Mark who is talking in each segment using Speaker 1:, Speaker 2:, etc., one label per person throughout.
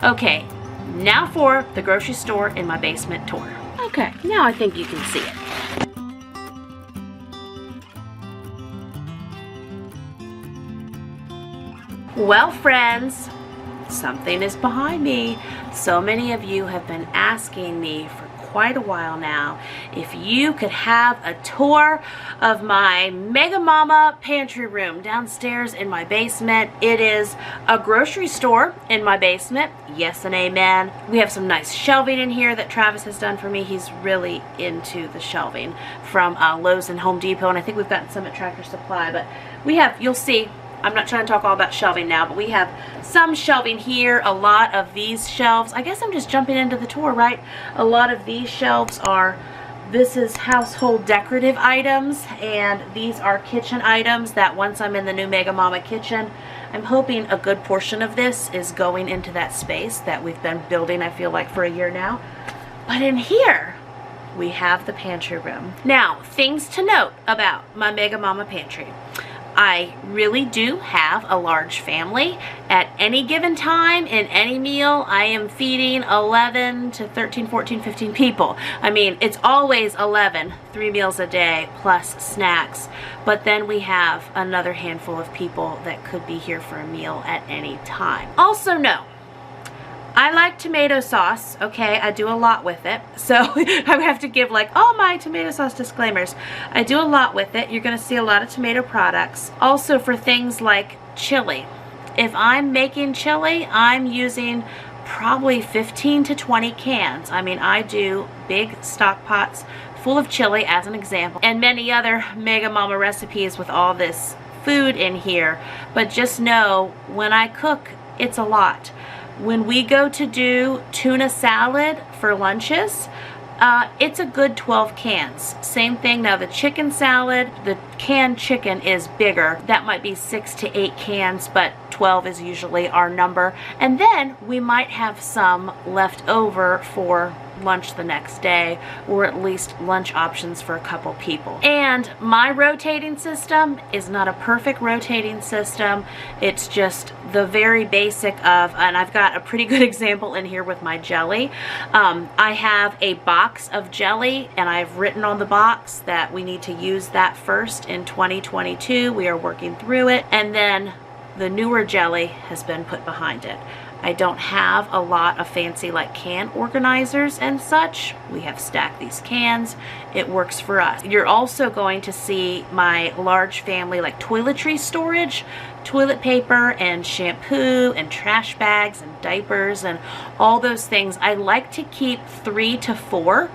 Speaker 1: Okay, now for the grocery store in my basement tour. Okay, now I think you can see it. Well, friends, something is behind me. So many of you have been asking me for quite a while now if you could have a tour of my Mega Mama pantry room downstairs in my basement. It is a grocery store in my basement. Yes and amen. We have some nice shelving in here that Travis has done for me. He's really into the shelving from Lowe's and Home Depot, and I think we've gotten some at Tractor Supply, but we have, you'll see, I'm not trying to talk all about shelving now, but we have some shelving here. A lot of these shelves, I guess I'm just jumping into the tour, right? A lot of these shelves are, this is household decorative items, and these are kitchen items that once I'm in the new Mega Mama kitchen, I'm hoping a good portion of this is going into that space that we've been building, I feel like, for a year now. But in here, we have the pantry room. Now, things to note about my Mega Mama pantry. I really do have a large family. At any given time, in any meal, I am feeding 11 to 13, 14, 15 people. I mean, it's always 11, 3 meals a day, plus snacks. But then we have another handful of people that could be here for a meal at any time. Also know, I like tomato sauce, okay? I do a lot with it. So I have to give like all my tomato sauce disclaimers. I do a lot with it. You're going to see a lot of tomato products. Also for things like chili. If I'm making chili, I'm using probably 15 to 20 cans. I mean, I do big stock pots full of chili as an example, and many other Mega Mama recipes with all this food in here. But just know, when I cook, it's a lot. When we go to do tuna salad for lunches, it's a good 12 cans. Same thing now, the chicken salad, the canned chicken is bigger. That might be 6 to 8 cans, but 12 is usually our number. And then we might have some left over for lunch the next day, or at least lunch options for a couple people. And my rotating system is not a perfect rotating system. It's just the very basic of, and I've got a pretty good example in here with my jelly. I have a box of jelly, and I've written on the box that we need to use that first in 2022. We are working through it, and then the newer jelly has been put behind it. I don't have a lot of fancy like can organizers and such. We have stacked these cans. It works for us. You're also going to see my large family like toiletry storage, toilet paper and shampoo and trash bags and diapers and all those things. I like to keep 3 to 4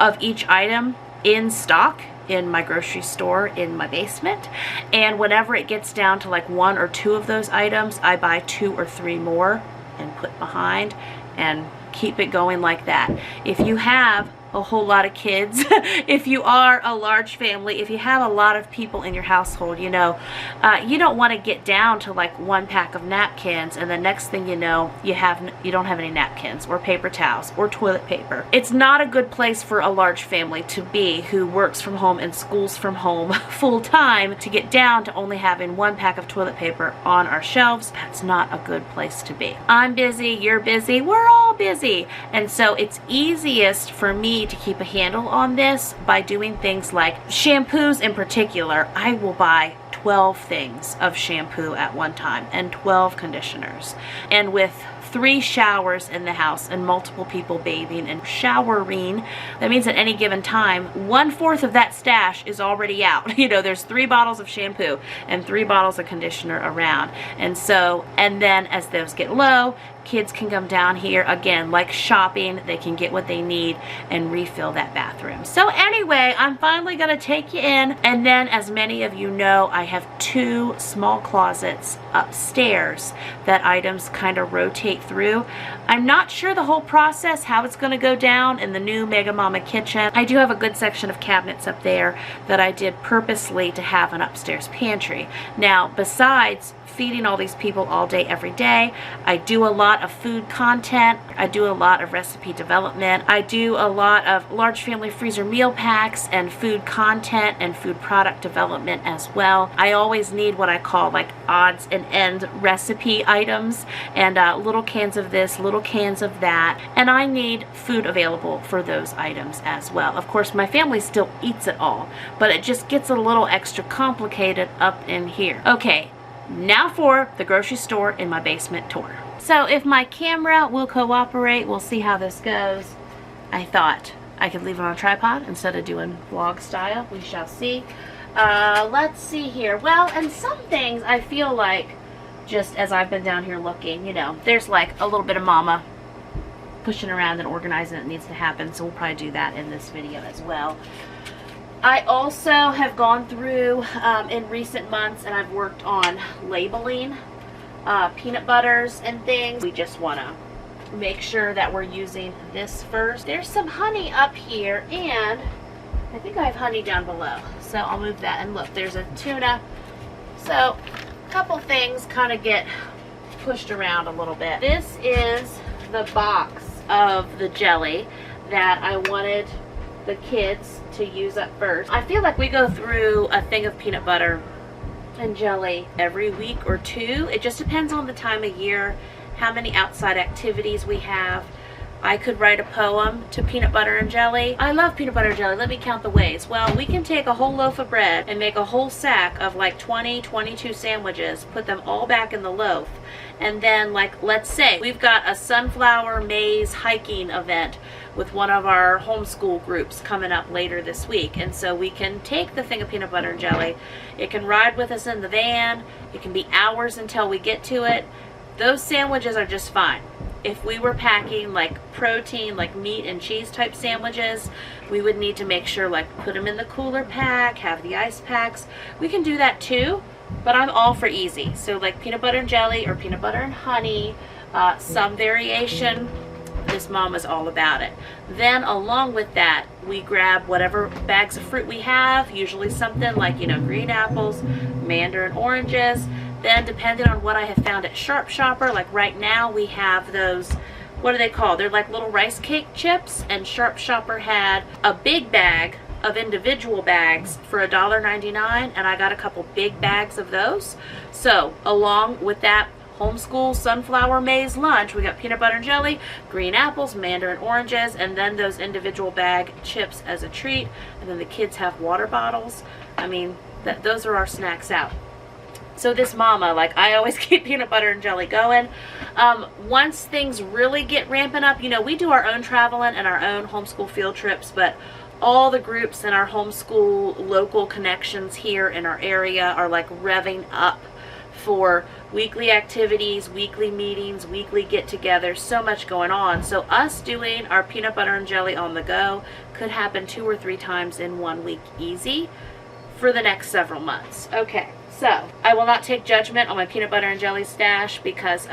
Speaker 1: of each item in stock in my grocery store in my basement, and whenever it gets down to like 1 or 2 of those items, I buy 2 or 3 more and put behind and keep it going like that. If you have a whole lot of kids, if you are a large family, if you have a lot of people in your household, you know, you don't want to get down to like 1 pack of napkins, and the next thing you know, you don't have any napkins or paper towels or toilet paper. It's not a good place for a large family to be who works from home and schools from home full time, to get down to only having 1 pack of toilet paper on our shelves. That's not a good place to be. I'm busy, you're busy, we're all busy, and so it's easiest for me to keep a handle on this by doing things like shampoos in particular. I will buy 12 things of shampoo at one time and 12 conditioners. And with 3 showers in the house and multiple people bathing and showering, that means at any given time 1/4 of that stash is already out. You know, there's 3 bottles of shampoo and 3 bottles of conditioner around. And so, and then as those get low, kids can come down here again, like shopping. They can get what they need and refill that bathroom. So anyway, I'm finally gonna take you in, and then, as many of you know, I have 2 small closets upstairs that items kind of rotate through. I'm not sure the whole process, how it's gonna go down in the new Mega Mama kitchen. I do have a good section of cabinets up there that I did purposely to have an upstairs pantry. Now, besides feeding all these people all day, every day. I do a lot of food content. I do a lot of recipe development. I do a lot of large family freezer meal packs and food content and food product development as well. I always need what I call like odds and end recipe items, and little cans of this, little cans of that, and I need food available for those items as well. Of course, my family still eats it all, but it just gets a little extra complicated up in here. Okay, now for the grocery store in my basement tour. So if my camera will cooperate, we'll see how this goes. I thought I could leave it on a tripod instead of doing vlog style. We shall see. Let's see here. Well, and some things I feel like, just as I've been down here looking, you know, there's like a little bit of mama pushing around and organizing that needs to happen, so we'll probably do that in this video as well. I also have gone through in recent months, and I've worked on labeling peanut butters and things. We just want to make sure that we're using this first. There's some honey up here, and I think I have honey down below, so I'll move that. And look, there's a tuna. So a couple things kind of get pushed around a little bit. This is the box of the jelly that I wanted the kids to use up first. I feel like we go through a thing of peanut butter and jelly every week or two. It just depends on the time of year, how many outside activities we have. I could write a poem to peanut butter and jelly. I love peanut butter and jelly. Let me count the ways. Well, we can take a whole loaf of bread and make a whole sack of like 20, 22 sandwiches, put them all back in the loaf. And then, like, let's say we've got a sunflower maize hiking event with one of our homeschool groups coming up later this week. And so we can take the thing of peanut butter and jelly. It can ride with us in the van. It can be hours until we get to it. Those sandwiches are just fine. If we were packing like protein, like meat and cheese type sandwiches, we would need to make sure, like, put them in the cooler pack, have the ice packs. We can do that too, but I'm all for easy. So like peanut butter and jelly or peanut butter and honey, some variation. This mama's all about it. Then along with that, we grab whatever bags of fruit we have, usually something like, you know, green apples, mandarin oranges. Then depending on what I have found at Sharp Shopper, like right now we have those, what do they call? They're like little rice cake chips, and Sharp Shopper had a big bag of individual bags for $1.99, and I got a couple big bags of those. So along with that homeschool sunflower maize lunch, we got peanut butter and jelly, green apples, mandarin oranges, and then those individual bag chips as a treat. And then the kids have water bottles. I mean, those are our snacks out. So this mama, like, I always keep peanut butter and jelly going. Once things really get ramping up, you know, we do our own traveling and our own homeschool field trips, but all the groups in our homeschool local connections here in our area are like revving up for weekly activities, weekly meetings, weekly get-togethers, so much going on. So us doing our peanut butter and jelly on the go could happen 2 or 3 times in 1 week easy for the next several months. Okay. So, I will not take judgment on my peanut butter and jelly stash because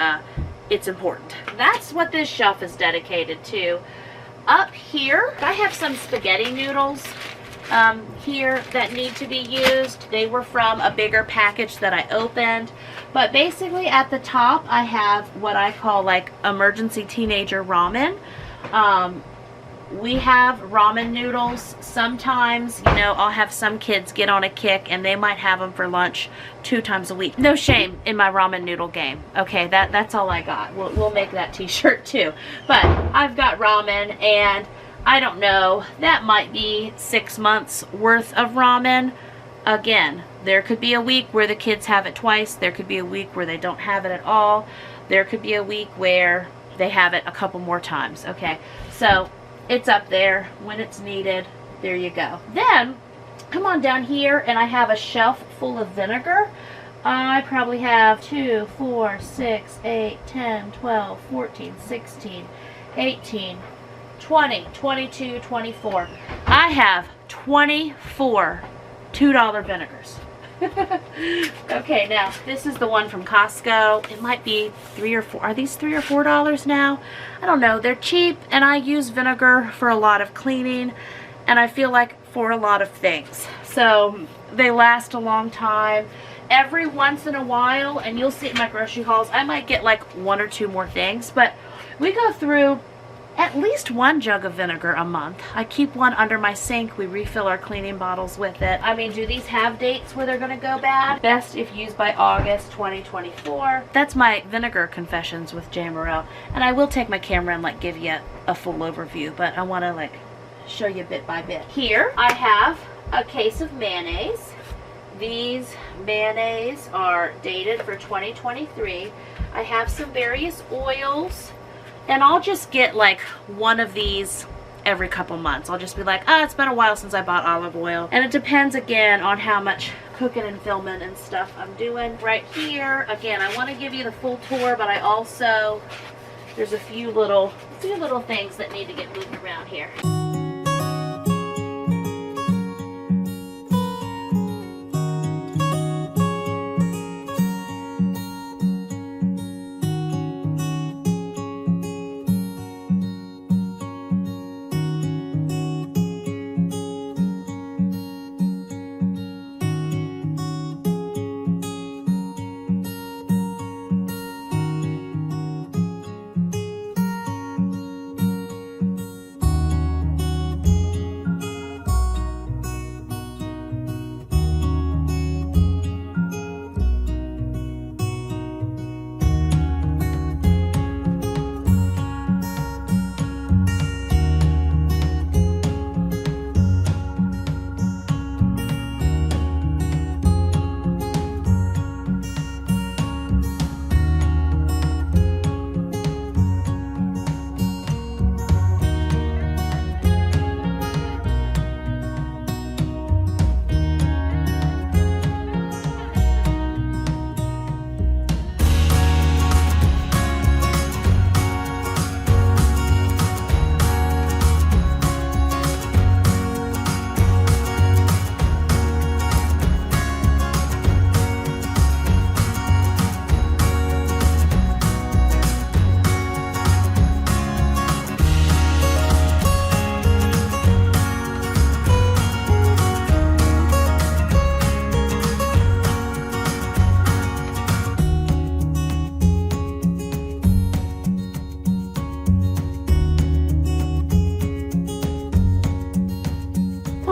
Speaker 1: it's important. That's what this shelf is dedicated to. Up here, I have some spaghetti noodles here that need to be used. They were from a bigger package that I opened. But basically at the top, I have what I call like emergency teenager ramen. We have ramen noodles. Sometimes, you know, I'll have some kids get on a kick and they might have them for lunch 2 times a week. No shame in my ramen noodle game. Okay, that's all I got. We'll make that t-shirt too. But I've got ramen, and I don't know, that might be 6 months worth of ramen. Again, there could be a week where the kids have it twice. There could be a week where they don't have it at all. There could be a week where they have it a couple more times. Okay, so it's up there when it's needed. There you go. Then come on down here, and I have a shelf full of vinegar. I probably have 2, 4, 6, 8, 10, 12, 14, 16, 18, 20, 22, 24. I have 24 $2 vinegars. Okay, now this is the one from Costco. It might be 3 or 4. Are these $3 or $4 now? I don't know. They're cheap, and I use vinegar for a lot of cleaning, and I feel like for a lot of things. So they last a long time, every once in a while, and you'll see it in my grocery hauls, I might get like 1 or 2 more things, but we go through at least 1 jug of vinegar a month. I keep one under my sink. We refill our cleaning bottles with it. I mean, do these have dates where they're going to go bad? Best if used by August 2024. That's my vinegar confessions with Jamerrill. And I will take my camera and like give you a full overview, but I want to like show you bit by bit. Here I have a case of mayonnaise. These mayonnaise are dated for 2023. I have some various oils, and I'll just get like one of these every couple months. I'll just be like, oh, it's been a while since I bought olive oil. And it depends again on how much cooking and filming and stuff I'm doing. Right here, again, I want to give you the full tour, but I also, there's a few little things that need to get moved around here.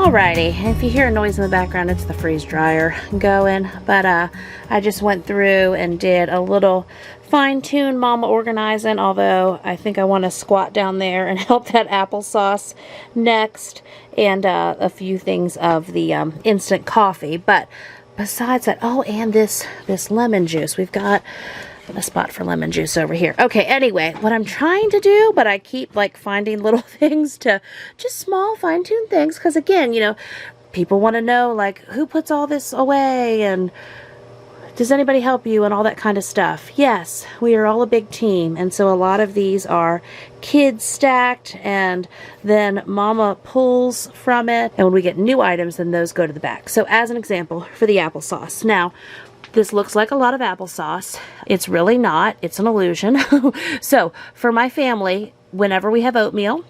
Speaker 1: Alrighty, and if you hear a noise in the background, it's the freeze dryer going, but I just went through and did a little fine-tune mama organizing, although I think I want to squat down there and help that applesauce next, and a few things of the instant coffee. But besides that, oh, and this lemon juice, we've got a spot for lemon juice over here. Okay, anyway, what I'm trying to do, but I keep like finding little things to, just small fine-tuned things, because again, you know, people want to know like who puts all this away and does anybody help you and all that kind of stuff. Yes, we are all a big team, and so a lot of these are kids stacked, and then mama pulls from it, and when we get new items, then those go to the back. So as an example for the applesauce, now this looks like a lot of applesauce. It's really not. It's an illusion. So for my family, whenever we have oatmeal,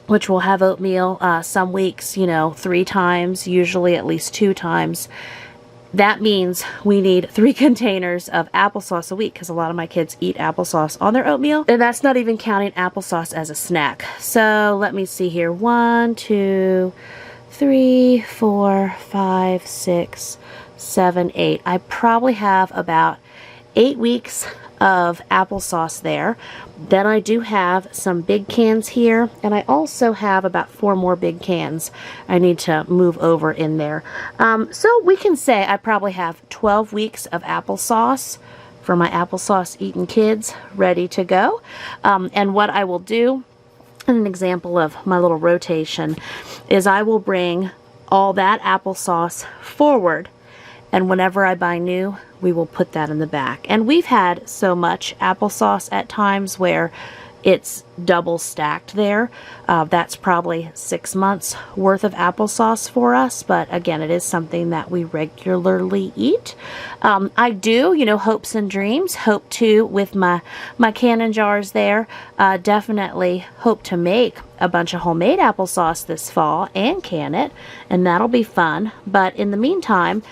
Speaker 1: which we'll have oatmeal some weeks, you know, 3 times, usually at least 2 times, that means we need 3 containers of applesauce a week, because a lot of my kids eat applesauce on their oatmeal, and that's not even counting applesauce as a snack. So let me see here. 1, 2, 3, 4, 5, 6, 7, 8. I probably have about 8 weeks of applesauce there. Then I do have some big cans here, and I also have about 4 more big cans I need to move over in there. So we can say I probably have 12 weeks of applesauce for my applesauce eating kids ready to go. And what I will do, an example of my little rotation, is I will bring all that applesauce forward, and whenever I buy new, we will put that in the back. And we've had so much applesauce at times where it's double stacked there. That's probably 6 months worth of applesauce for us, but again, it is something that we regularly eat. I do, you know, hopes and dreams. Hope to, with my canning jars there, definitely hope to make a bunch of homemade applesauce this fall and can it, and that'll be fun. But in the meantime,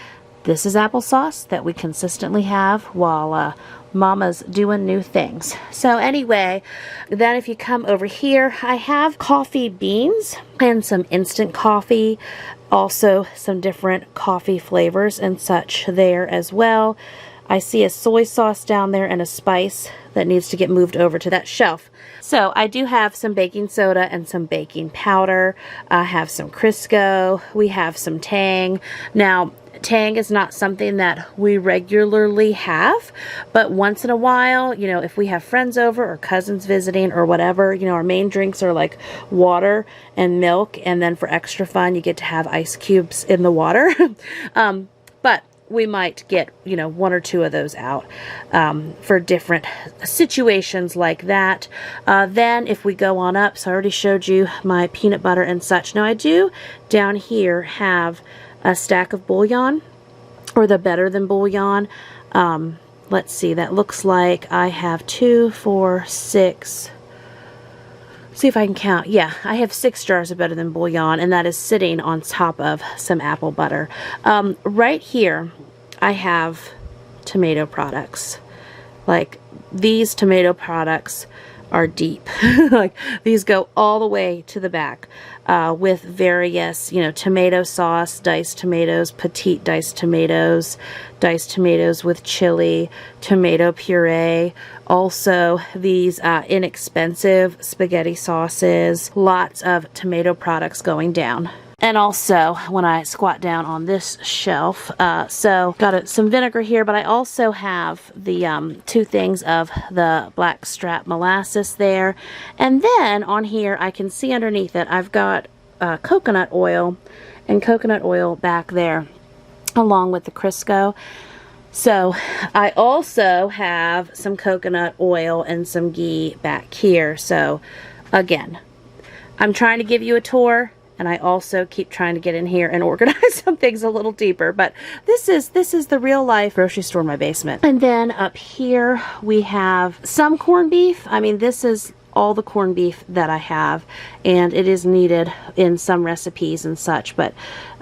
Speaker 1: this is applesauce that we consistently have while Mama's doing new things. So anyway, then if you come over here, I have coffee beans and some instant coffee, also some different coffee flavors and such there as well. I see a soy sauce down there and a spice that needs to get moved over to that shelf. So I do have some baking soda and some baking powder. I have some Crisco. We have some Tang. Now, Tang is not something that we regularly have, but once in a while, you know, if we have friends over or cousins visiting or whatever, you know, our main drinks are like water and milk, and then for extra fun, you get to have ice cubes in the water. But we might get, you know, 1 or 2 of those out for different situations like that. Then if we go on up, so I already showed you my peanut butter and such. Now I do down here have a stack of bouillon, or the better than bouillon. Let's see, that looks like I have 2, 4, 6. See if I can count. Yeah, I have 6 jars of better than bouillon, and that is sitting on top of some apple butter. Right here, I have tomato products. Like, these tomato products are deep. Like, these go all the way to the back with various, you know, tomato sauce, diced tomatoes, petite diced tomatoes with chili, tomato puree, also these inexpensive spaghetti sauces, lots of tomato products going down. And also, when I squat down on this shelf, so got some vinegar here, but I also have the 2 things of the blackstrap molasses there. And then on here, I can see underneath it, I've got coconut oil and coconut oil back there, along with the Crisco. So I also have some coconut oil and some ghee back here. So again, I'm trying to give you a tour, and I also keep trying to get in here and organize some things a little deeper. But this is the real life grocery store in my basement. And then up here we have some corned beef. I mean, this is all the corned beef that I have, and it is needed in some recipes and such. But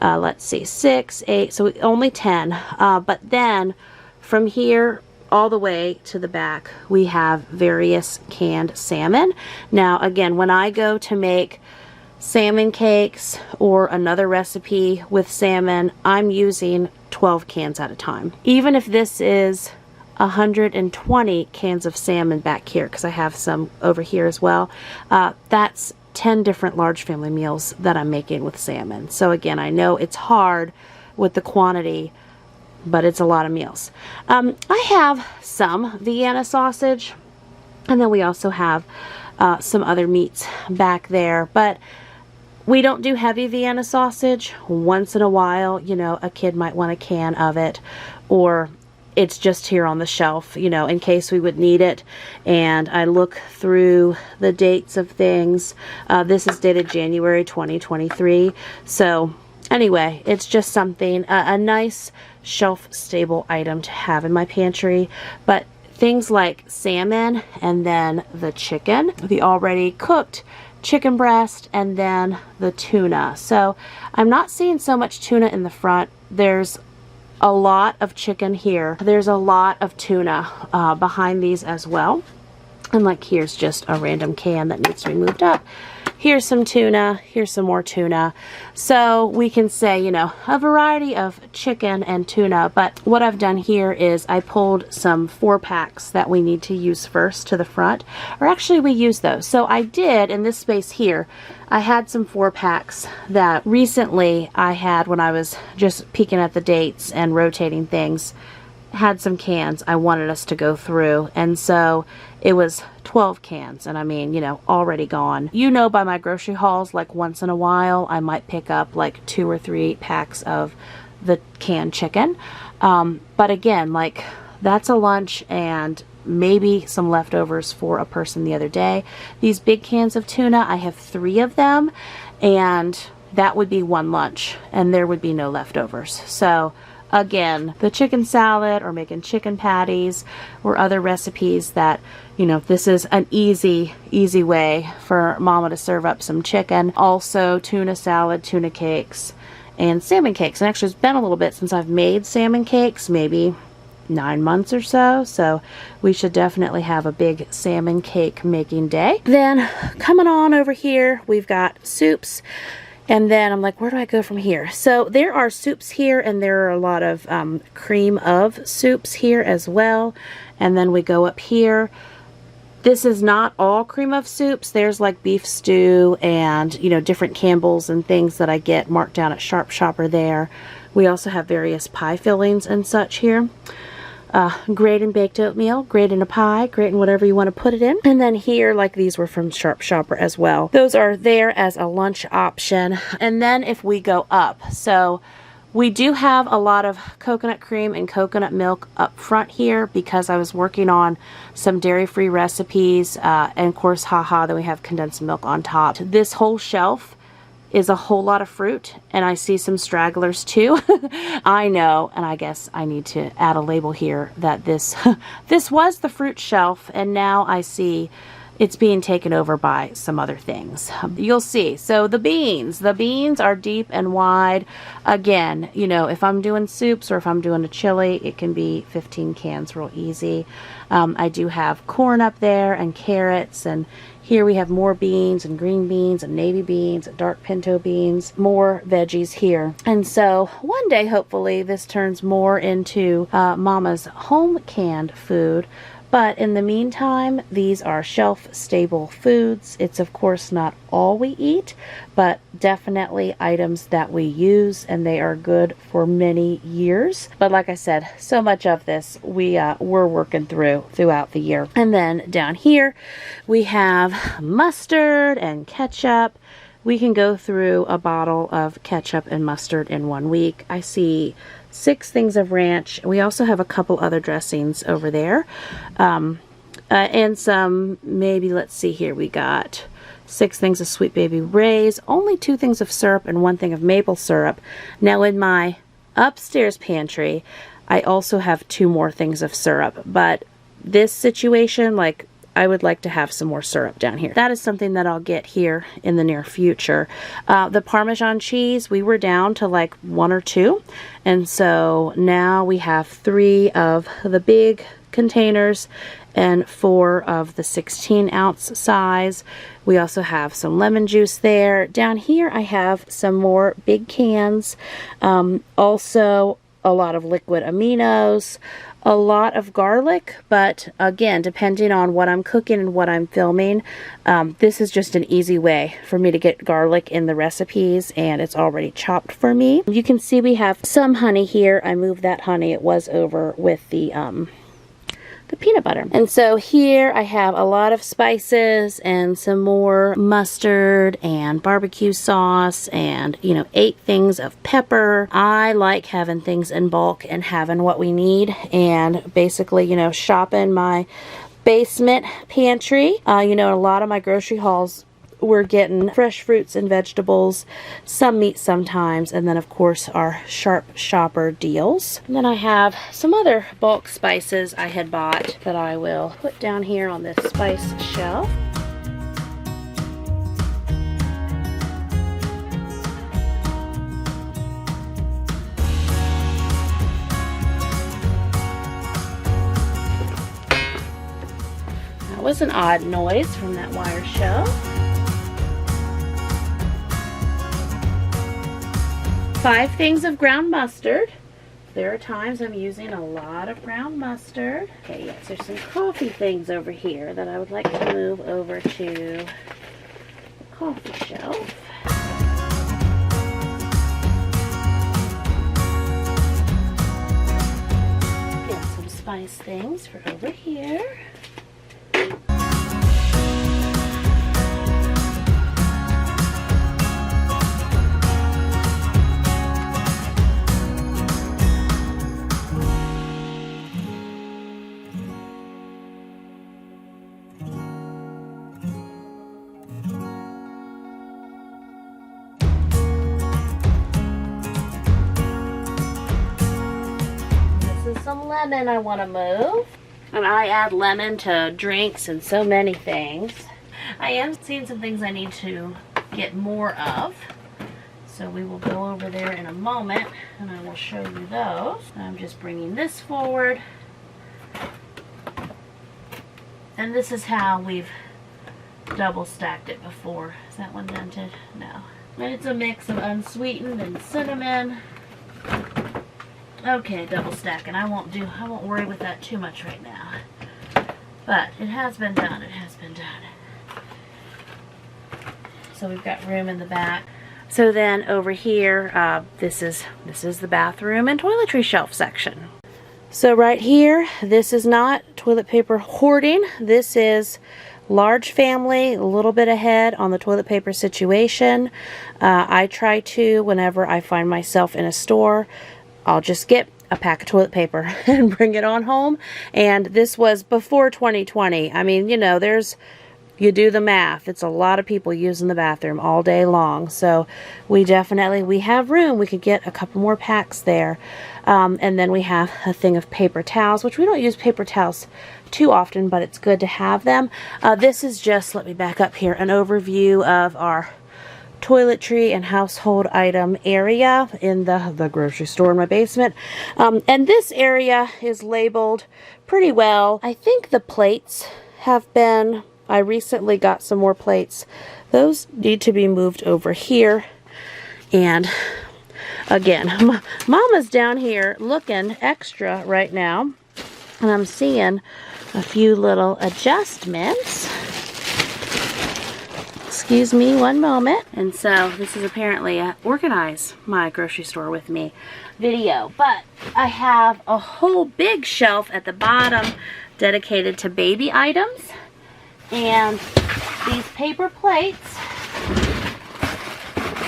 Speaker 1: let's see, 6, 8, so only 10. But then from here all the way to the back, we have various canned salmon. Now again, when I go to make salmon cakes or another recipe with salmon, I'm using 12 cans at a time. Even if this is 120 cans of salmon back here, because I have some over here as well, that's 10 different large family meals that I'm making with salmon. So again, I know it's hard with the quantity, but it's a lot of meals. I have some Vienna sausage, and then we also have some other meats back there, but we don't do heavy Vienna sausage. Once in a while, you know, a kid might want a can of it, or it's just here on the shelf, you know, in case we would need it. And I look through the dates of things. This is dated January 2023. So anyway, it's just something, a nice shelf-stable item to have in my pantry. But things like salmon, and then the chicken, the already cooked chicken breast, and then the tuna. So I'm not seeing so much tuna in the front. There's a lot of chicken here. There's a lot of tuna behind these as well. And like, here's just a random can that needs to be moved up. Here's some tuna, here's some more tuna. So we can say, you know, a variety of chicken and tuna. But what I've done here is I pulled some 4-packs that we need to use first to the front. Or actually, we use those. So I did, in this space here, I had some 4-packs that recently I had when I was just peeking at the dates and rotating things. Had some cans I wanted us to go through, and so it was 12 cans, and I mean, you know, already gone. You know, by my grocery hauls, like once in a while I might pick up like 2 or 3 packs of the canned chicken, but again, like, that's a lunch and maybe some leftovers for a person the other day. These big cans of tuna, I have 3 of them, and that would be 1 lunch, and there would be no leftovers. So again, the chicken salad or making chicken patties or other recipes that, you know, this is an easy way for Mama to serve up some chicken. Also, tuna salad, tuna cakes, and salmon cakes. And actually it's been a little bit since I've made salmon cakes, maybe 9 months or so. So we should definitely have a big salmon cake making day. Then coming on over here, we've got soups. And then I'm like, where do I go from here? So there are soups here, and there are a lot of cream of soups here as well. And then we go up here. This is not all cream of soups. There's like beef stew and, you know, different Campbell's and things that I get marked down at Sharp Shopper there. We also have various pie fillings and such here. Grate and baked oatmeal, grate in a pie, grate in whatever you want to put it in. And then here, like these were from Sharp Shopper as well. Those are there as a lunch option. And then if we go up, so we do have a lot of coconut cream and coconut milk up front here because I was working on some dairy-free recipes. And of course, haha, then we have condensed milk on top. This whole shelf is a whole lot of fruit, and I see some stragglers too. I know, and I guess I need to add a label here that this this was the fruit shelf, and now I see it's being taken over by some other things. You'll see. So the beans are deep and wide. Again, you know, if I'm doing soups or if I'm doing a chili, it can be 15 cans real easy. I do have corn up there and carrots, and here we have more beans and green beans and navy beans and dark pinto beans, more veggies here. And so one day, hopefully, this turns more into Mama's home canned food. But in the meantime, these are shelf-stable foods. It's, of course, not all we eat, but definitely items that we use, and they are good for many years. But like I said, so much of this we're working throughout the year. And then down here, we have mustard and ketchup. We can go through a bottle of ketchup and mustard in 1 week. I see 6 things of ranch. We also have a couple other dressings over there. And some, maybe, let's see here, we got 6 things of Sweet Baby Ray's, only 2 things of syrup and 1 thing of maple syrup. Now in my upstairs pantry, I also have 2 more things of syrup, but this situation, like, I would like to have some more syrup down here. That is something that I'll get here in the near future. The Parmesan cheese, we were down to like 1 or 2. And so now we have 3 of the big containers and 4 of the 16-ounce size. We also have some lemon juice there. Down here I have some more big cans. Also a lot of liquid aminos. A lot of garlic, but again, depending on what I'm cooking and what I'm filming, this is just an easy way for me to get garlic in the recipes, and it's already chopped for me. You can see we have some honey here. I moved that honey. It was over with the peanut butter. And so here I have a lot of spices and some more mustard and barbecue sauce and, you know, 8 things of pepper. I like having things in bulk and having what we need, and basically, you know, shopping my basement pantry. You know, a lot of my grocery hauls, we're getting fresh fruits and vegetables, some meat sometimes, and then of course our Sharp Shopper deals. And then I have some other bulk spices I had bought that I will put down here on this spice shelf. That was an odd noise from that wire shelf. 5 things of ground mustard. There are times I'm using a lot of ground mustard. Okay, yes, there's some coffee things over here that I would like to move over to the coffee shelf. Get some spice things for over here. Some lemon I want to move, and I add lemon to drinks and so many things. I am seeing some things I need to get more of, So we will go over there in a moment and I will show you those. I'm just bringing this forward. And this is how we've double stacked it before. Is that one dented? No. And it's a mix of unsweetened and cinnamon. Okay, double stacking. I won't worry with that too much right now. But it has been done. It has been done. So we've got room in the back. So then over here, this is the bathroom and toiletry shelf section. So right here, this is not toilet paper hoarding. This is large family, a little bit ahead on the toilet paper situation. I try to, whenever I find myself in a store, I'll just get a pack of toilet paper and bring it on home. And this was before 2020. I mean, you know, you do the math. It's a lot of people using the bathroom all day long. So we have room. We could get a couple more packs there. And then we have a thing of paper towels, which we don't use paper towels too often, but it's good to have them. This is just, let me back up here, an overview of our toiletry and household item area in the grocery store in my basement. And this area is labeled pretty well. I think the plates have been, I recently got some more plates. Those need to be moved over here. And again, Mama's down here looking extra right now. And I'm seeing a few little adjustments. Excuse me one moment. And so this is apparently a organize my grocery store with me video. But I have a whole big shelf at the bottom dedicated to baby items. And these paper plates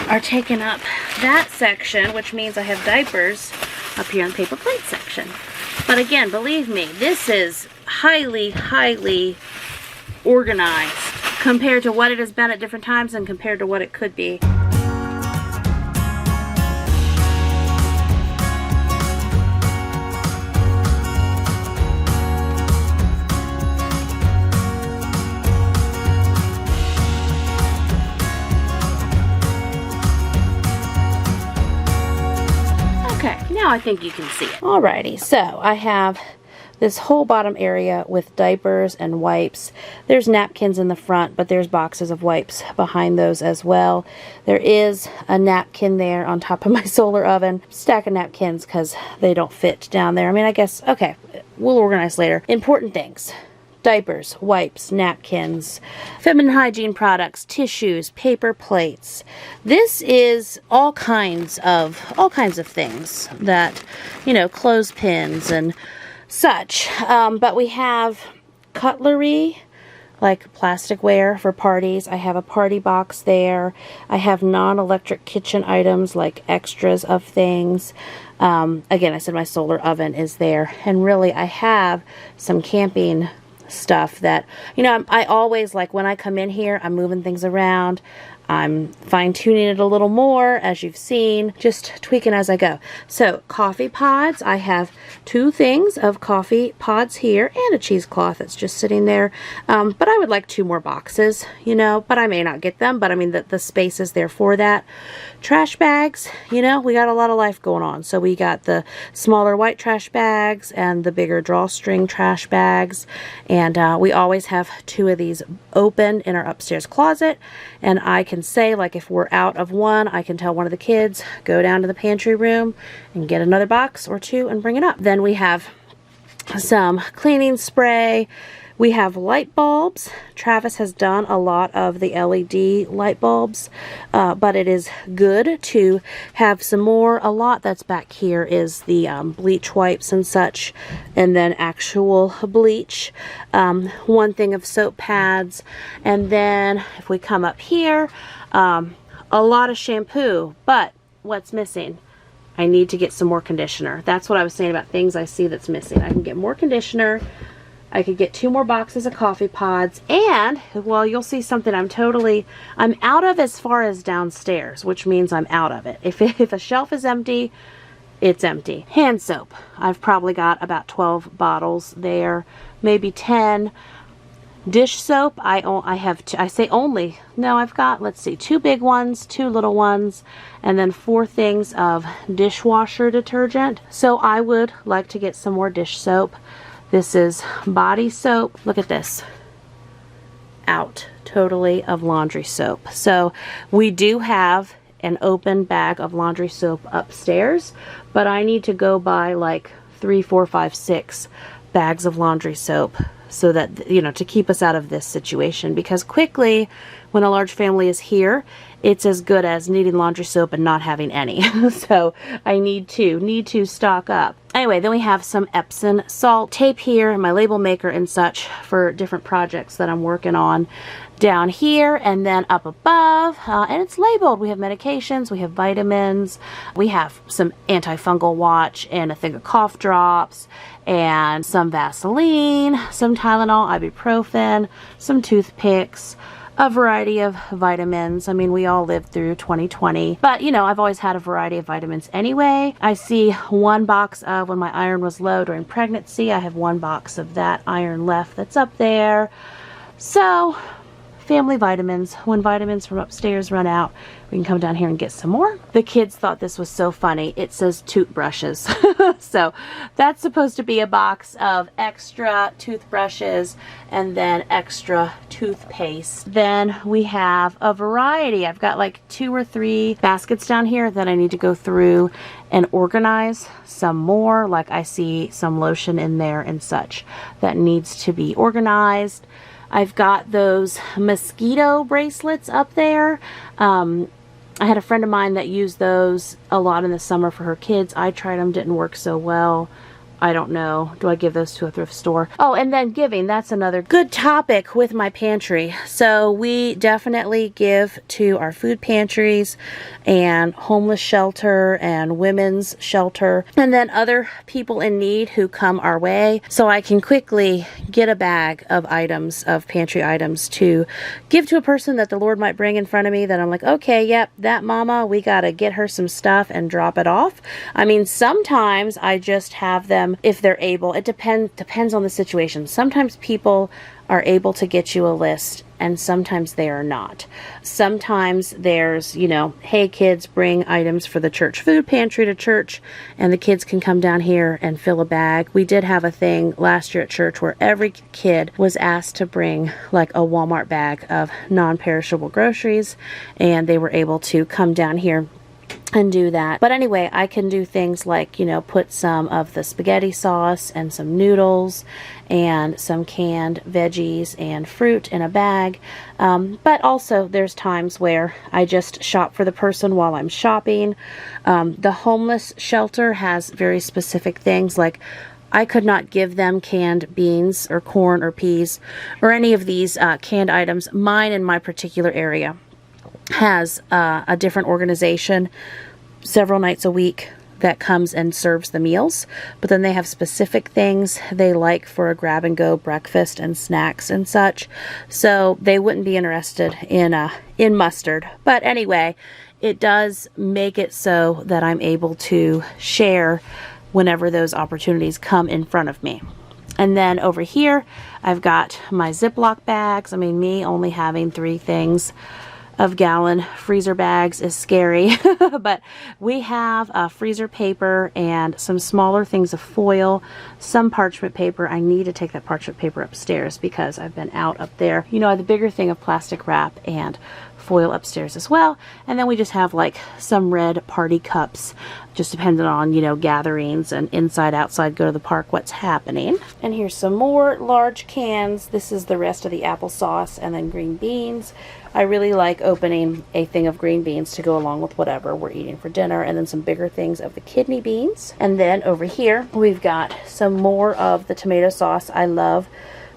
Speaker 1: are taking up that section, which means I have diapers up here in the paper plate section. But again, believe me, this is highly, highly organized compared to what it has been at different times and compared to what it could be. Now I think you can see it. Alrighty, so I have this whole bottom area with diapers and wipes. There's napkins in the front, but there's boxes of wipes behind those as well. There is a napkin there on top of my solar oven. Stack of napkins because they don't fit down there. I mean, I guess, okay, we'll organize later. Important things. Diapers, wipes, napkins, feminine hygiene products, tissues, paper plates. This is all kinds of things that, you know, clothespins and such. But we have cutlery, like plasticware for parties. I have a party box there. I have non-electric kitchen items like extras of things. Again, I said my solar oven is there. And really, I have some camping stuff that, you know, I always, like, when I come in here, I'm moving things around. I'm fine-tuning it a little more, as you've seen, just tweaking as I go. So, coffee pods. I have 2 things of coffee pods here and a cheesecloth that's just sitting there. But I would like 2 more boxes, you know, but I may not get them, but I mean, the space is there for that. Trash bags, you know, we got a lot of life going on. So we got the smaller white trash bags and the bigger drawstring trash bags. And we always have 2 of these open in our upstairs closet. And I can say, like, if we're out of one, I can tell one of the kids, go down to the pantry room and get another box or 2 and bring it up. Then we have some cleaning spray. We have light bulbs. Travis has done a lot of the LED light bulbs, but it is good to have some more. A lot that's back here is the bleach wipes and such, and then actual bleach. 1 thing of soap pads, and then if we come up here, a lot of shampoo. But what's missing? I need to get some more conditioner. That's what I was saying about things I see that's missing. I can get more conditioner. I could get 2 more boxes of coffee pods, and, well, you'll see something I'm out of as far as downstairs, which means I'm out of it. If a shelf is empty, it's empty. Hand soap. I've probably got about 12 bottles there, maybe 10. Dish soap, I have I say only, no, I've got, let's see, 2 big ones, 2 little ones, and then 4 things of dishwasher detergent. So I would like to get some more dish soap. This is body soap. Look at this. Out totally of laundry soap. So we do have an open bag of laundry soap upstairs, but I need to go buy like 3, 4, 5, 6 bags of laundry soap so that, you know, to keep us out of this situation, because quickly when a large family is here, it's as good as needing laundry soap and not having any. So I need to stock up. Anyway, then we have some Epsom salt tape here and my label maker and such for different projects that I'm working on down here, and then up above, and it's labeled. We have medications, we have vitamins, we have some antifungal watch and a thing of cough drops and some Vaseline, some Tylenol, ibuprofen, some toothpicks, a variety of vitamins. I mean, we all lived through 2020, but you know, I've always had a variety of vitamins anyway. I see 1 box of when my iron was low during pregnancy. I have 1 box of that iron left that's up there. So family vitamins. When vitamins from upstairs run out, we can come down here and get some more. The kids thought this was so funny. It says toothbrushes. So that's supposed to be a box of extra toothbrushes and then extra toothpaste. Then we have a variety. I've got like 2 or 3 baskets down here that I need to go through and organize some more. Like I see some lotion in there and such that needs to be organized. I've got those mosquito bracelets up there. I had a friend of mine that used those a lot in the summer for her kids. I tried them, didn't work so well. I don't know. Do I give those to a thrift store? Oh, and then giving. That's another good topic with my pantry. So we definitely give to our food pantries and homeless shelter and women's shelter, and then other people in need who come our way. So I can quickly get a bag of items, of pantry items, to give to a person that the Lord might bring in front of me that I'm like, okay, yep, that mama, we got to get her some stuff and drop it off. I mean, sometimes I just have them, if they're able. It depends on the situation. Sometimes people are able to get you a list and sometimes they are not. Sometimes there's, you know, hey kids, bring items for the church food pantry to church, and the kids can come down here and fill a bag. We did have a thing last year at church where every kid was asked to bring like a Walmart bag of non-perishable groceries, and they were able to come down here and do that. But anyway, I can do things like, you know, put some of the spaghetti sauce and some noodles and some canned veggies and fruit in a bag. But also there's times where I just shop for the person while I'm shopping. The homeless shelter has very specific things, like I could not give them canned beans or corn or peas or any of these canned items. Mine in my particular area has a different organization several nights a week that comes and serves the meals, but then they have specific things they like for a grab and go breakfast and snacks and such, so they wouldn't be interested in mustard. But anyway, it does make it so that I'm able to share whenever those opportunities come in front of me. And then over here I've got my Ziploc bags. I mean, me only having 3 things of gallon freezer bags is scary, but we have freezer paper and some smaller things of foil, some parchment paper. I need to take that parchment paper upstairs because I've been out up there. You know, I have the bigger thing of plastic wrap and foil upstairs as well. And then we just have like some red party cups, just depending on, you know, gatherings and inside, outside, go to the park, what's happening. And here's some more large cans. This is the rest of the applesauce and then green beans. I really like opening a thing of green beans to go along with whatever we're eating for dinner, and then some bigger things of the kidney beans. And then over here we've got some more of the tomato sauce I love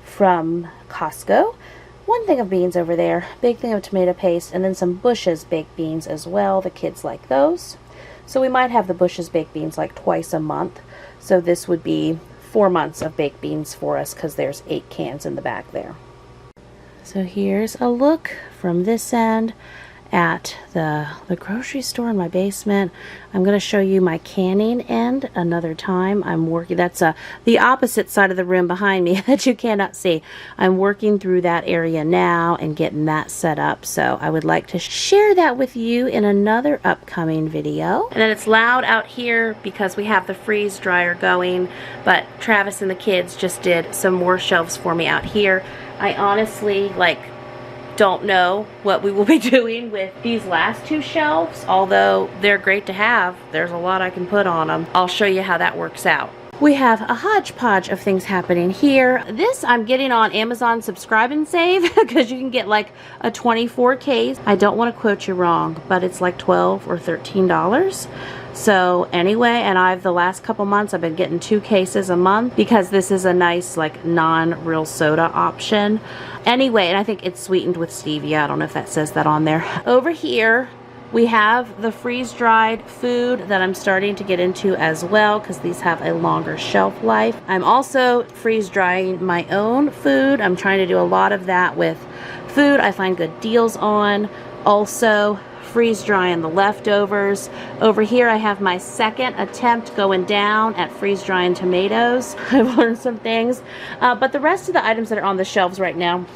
Speaker 1: from Costco. 1 thing of beans over there, big thing of tomato paste, and then some Bush's baked beans as well. The kids like those. So we might have the Bush's baked beans like twice a month. So this would be 4 months of baked beans for us because there's 8 cans in the back there. So here's a look from this end, at the grocery store in my basement. I'm going to show you my canning end another time. I'm working, that's the opposite side of the room behind me that you cannot see. I'm working through that area now and getting that set up. So I would like to share that with you in another upcoming video. And then it's loud out here because we have the freeze dryer going, but Travis and the kids just did some more shelves for me out here. I honestly don't know what we will be doing with these last two shelves, although they're great to have. There's a lot I can put on them. I'll show you how that works out. We have a hodgepodge of things happening here. This I'm getting on Amazon Subscribe and Save because you can get like a 24 case. I don't want to quote you wrong, but it's like $12 or $13. So anyway, and the last couple months I've been getting 2 cases a month because this is a nice like non-real soda option. Anyway, and I think it's sweetened with stevia. I don't know if that says that on there. Over here we have the freeze-dried food that I'm starting to get into as well because these have a longer shelf life. I'm also freeze-drying my own food. I'm trying to do a lot of that with food I find good deals on. Also freeze-drying the leftovers. Over here I have my second attempt going down at freeze-drying tomatoes. I've learned some things. But the rest of the items that are on the shelves right now,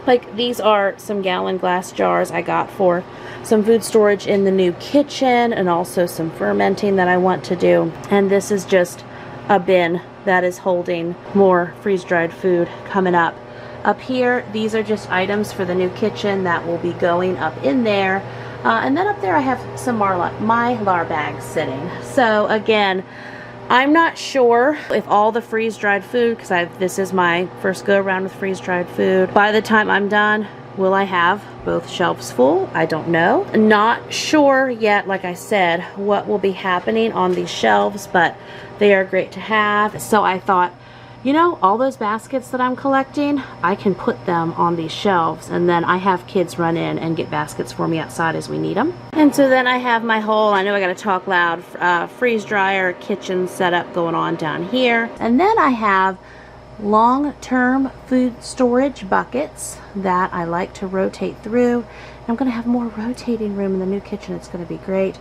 Speaker 1: like these are some gallon glass jars I got for some food storage in the new kitchen and also some fermenting that I want to do. And this is just a bin that is holding more freeze-dried food coming up. Up here, these are just items for the new kitchen that will be going up in there. And then up there I have some Mylar bags sitting. So again, I'm not sure if all the freeze-dried food, because this is my first go around with freeze-dried food, by the time I'm done, will I have both shelves full? I don't know. Not sure yet, like I said, what will be happening on these shelves, but they are great to have. So I thought, you know, all those baskets that I'm collecting, I can put them on these shelves, and then I have kids run in and get baskets for me outside as we need them. And so then I have my whole, I know I gotta talk loud, freeze dryer kitchen setup going on down here. And then I have long-term food storage buckets that I like to rotate through. I'm going to have more rotating room in the new kitchen. It's going to be great.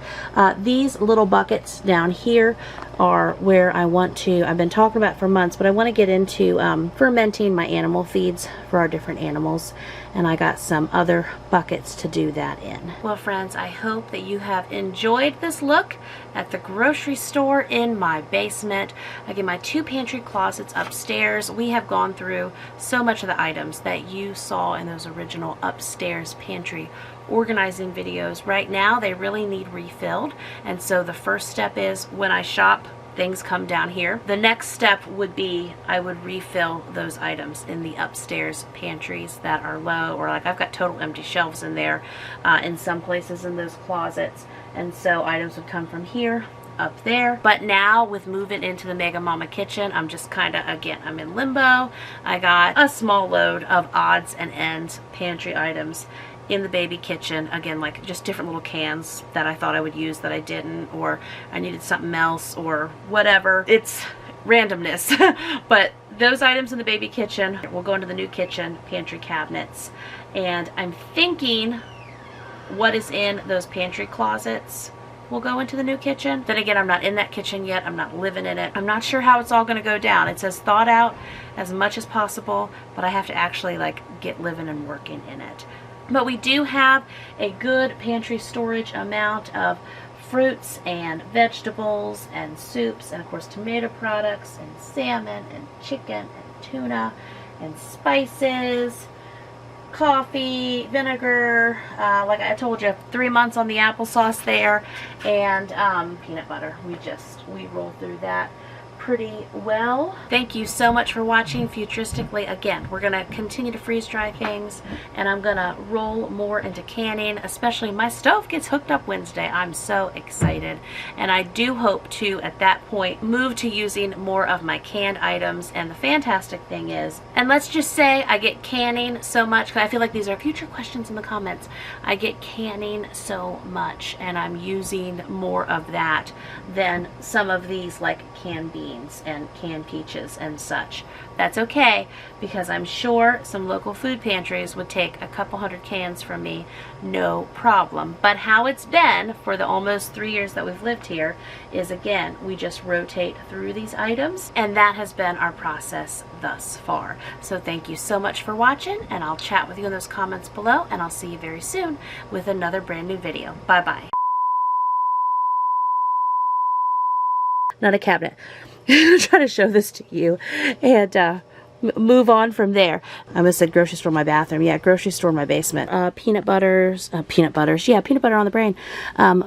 Speaker 1: These little buckets down here are where I want to, I've been talking about for months, but I want to get into fermenting my animal feeds for our different animals. And I got some other buckets to do that in. Well, friends, I hope that you have enjoyed this look at the grocery store in my basement. Again, my 2 pantry closets upstairs. We have gone through so much of the items that you saw in those original upstairs pantry organizing videos. Right now, they really need refilled. And so the first step is when I shop, things come down here. The next step would be I would refill those items in the upstairs pantries that are low, or like I've got total empty shelves in there in some places in those closets, and so items would come from here up there. But now with moving into the Mega Mama kitchen, I'm just kind of, again, I'm in limbo. I got a small load of odds and ends pantry items in the baby kitchen, again, like just different little cans that I thought I would use that I didn't, or I needed something else or whatever. It's randomness. But those items in the baby kitchen will go into the new kitchen pantry cabinets, and I'm thinking what is in those pantry closets will go into the new kitchen. Then again, I'm not in that kitchen yet. I'm not living in it. I'm not sure how it's all going to go down. It says thought out as much as possible, but I have to actually like get living and working in it. But we do have a good pantry storage amount of fruits and vegetables and soups, and of course tomato products and salmon and chicken and tuna and spices, coffee, vinegar, like I told you, 3 months on the applesauce there, and peanut butter. We roll through that pretty well. Thank you so much for watching Futuristically. Again, we're going to continue to freeze dry things, and I'm going to roll more into canning, especially my stove gets hooked up Wednesday. I'm so excited, and I do hope to, at that point, move to using more of my canned items. And the fantastic thing is, and let's just say I get canning so much, because I feel like these are future questions in the comments, I get canning so much, and I'm using more of that than some of these like canned beans. beans and canned peaches and such. That's okay, because I'm sure some local food pantries would take a couple hundred cans from me, no problem. But how it's been for the almost 3 years that we've lived here is, again, we just rotate through these items, and that has been our process thus far. So thank you so much for watching, and I'll chat with you in those comments below, and I'll see you very soon with another brand new video. Bye bye. Not a cabinet. I'm trying to show this to you and move on from there. I almost said grocery store in my bathroom. Yeah, grocery store in my basement. Peanut butter on the brain.